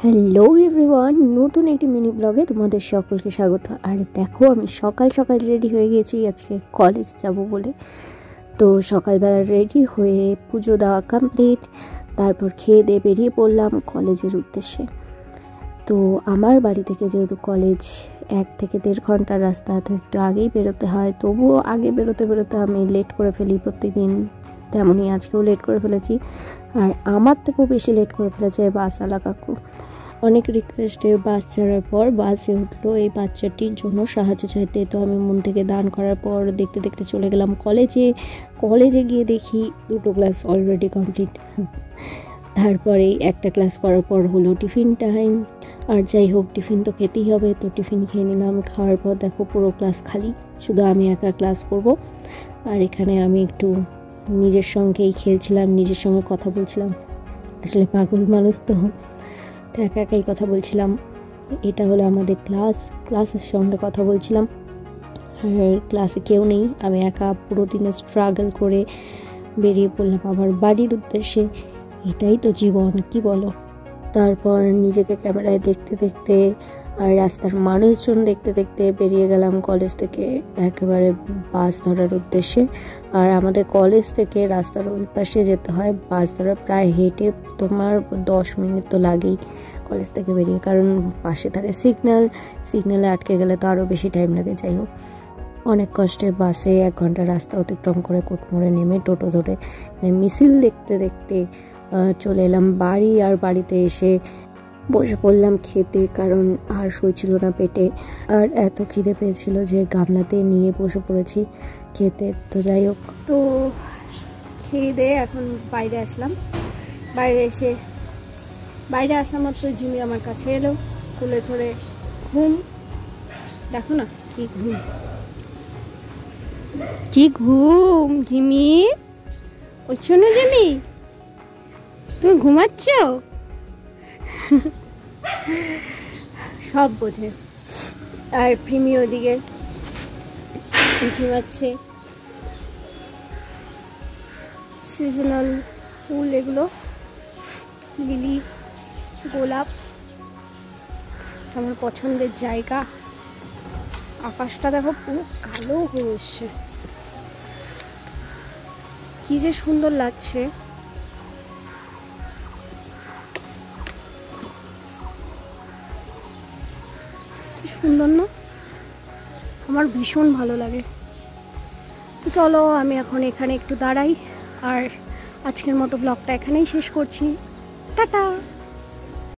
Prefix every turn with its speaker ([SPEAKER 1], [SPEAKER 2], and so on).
[SPEAKER 1] Hello everyone, নতুন একটি mini ব্লগে তোমাদের সকলকে স্বাগত। আর দেখো, আমি সকাল সকাল রেডি হয়ে গেছি আজকে কলেজ যাব বলে। তো সকালবেলা রেডি হয়ে পুজো দেওয়া কমপ্লিট, তারপর খেয়ে দিয়ে বেরিয়ে পড়লাম কলেজের উদ্দেশ্যে। তো আমার বাড়ি থেকে যেহেতু কলেজ 1 থেকে 1.5 ঘন্টার রাস্তা, তো একটু আগেই বেরোতে হয়। তবুও আগে বেরোতে বেরোতে আমি লেট করে ফেলি প্রত্যেকদিন, তেমনই আজকেও লেট করে ফেলেছি। আর আমার থেকেও বেশি লেট করে ফেলেছে বাসওয়ালা কাকু। অনেক রিকোয়েস্টে বাস ছাড়ার পর বাসে উঠলো এই বাচ্চাটির জন্য সাহায্য চাইতে। তো আমি মন থেকে দান করার পর দেখতে দেখতে চলে গেলাম কলেজে গিয়ে দেখি 2টো ক্লাস অলরেডি কমপ্লিট। তারপরে একটা ক্লাস করার পর হলো টিফিন টাইম। আর যাই হোক, টিফিন তো খেতেই হবে, তো টিফিন খেয়ে নিলাম। খাওয়ার পর দেখো পুরো ক্লাস খালি, শুধু আমি একা ক্লাস করব। আর এখানে আমি একটু নিজের সঙ্গেই খেলছিলাম, নিজের সঙ্গে কথা বলছিলাম। আসলে পাগল মানুষ তো একা একাই কথা বলছিলাম। এটা হলো আমাদের ক্লাসের সঙ্গে কথা বলছিলাম। আর ক্লাসে কেউ নেই, আমি একা পুরো দিনে স্ট্রাগল করে বেরিয়ে পড়লাম আবার বাড়ির উদ্দেশ্যে। এটাই তো জীবন, কি বলো? তারপর নিজেকে ক্যামেরায় দেখতে দেখতে আর রাস্তার মানুষজন দেখতে দেখতে বেরিয়ে গেলাম কলেজ থেকে একেবারে বাস ধরার উদ্দেশ্যে। আর আমাদের কলেজ থেকে রাস্তার ওই পাশে যেতে হয় বাস ধরা, প্রায় হেঁটে তোমার 10 মিনিট তো লাগেই কলেজ থেকে বেরিয়ে, কারণ পাশে থাকে সিগন্যালে আটকে গেলে তো আরও বেশি টাইম লাগে। যাই হোক, অনেক কষ্টে বাসে 1 ঘন্টা রাস্তা অতিক্রম করে কোটমোড়ে নেমে টোটো ধরে মিছিল দেখতে দেখতে চলে এলাম বাড়ি। আর বাড়িতে এসে বসে পড়লাম খেতে, কারণ আর সইছিল না পেটে। আর এত খিদে পেয়েছিল যে গামলাতে নিয়ে বসে পড়েছি খেতে। তো যাই হোক, তো খেয়ে দিয়ে এখন বাইরে আসলাম। বাইরে আসা মাত্র জিমি আমার কাছে এলো, কুলে ছড়ে ঘুম। দেখো না কি ঘুম জিমি। ওই শোনো জিমি, তুমি ঘুমাচ্ছ? সব বোঝে। আর প্রিমি ওদিকে ঝিমাচ্ছে। সিজনাল ফুল এগুলো, লিলি, গোলাপ আমার পছন্দের জায়গা। আকাশটা দেখো পুরো কালো হয়ে এসছে, কি যে সুন্দর লাগছে। কি সুন্দর না? আমার ভীষণ ভালো লাগে। তো চলো, আমি এখন এখানে একটু দাঁড়াই। আর আজকের মতো ব্লগটা এখানেই শেষ করছি। টাটা।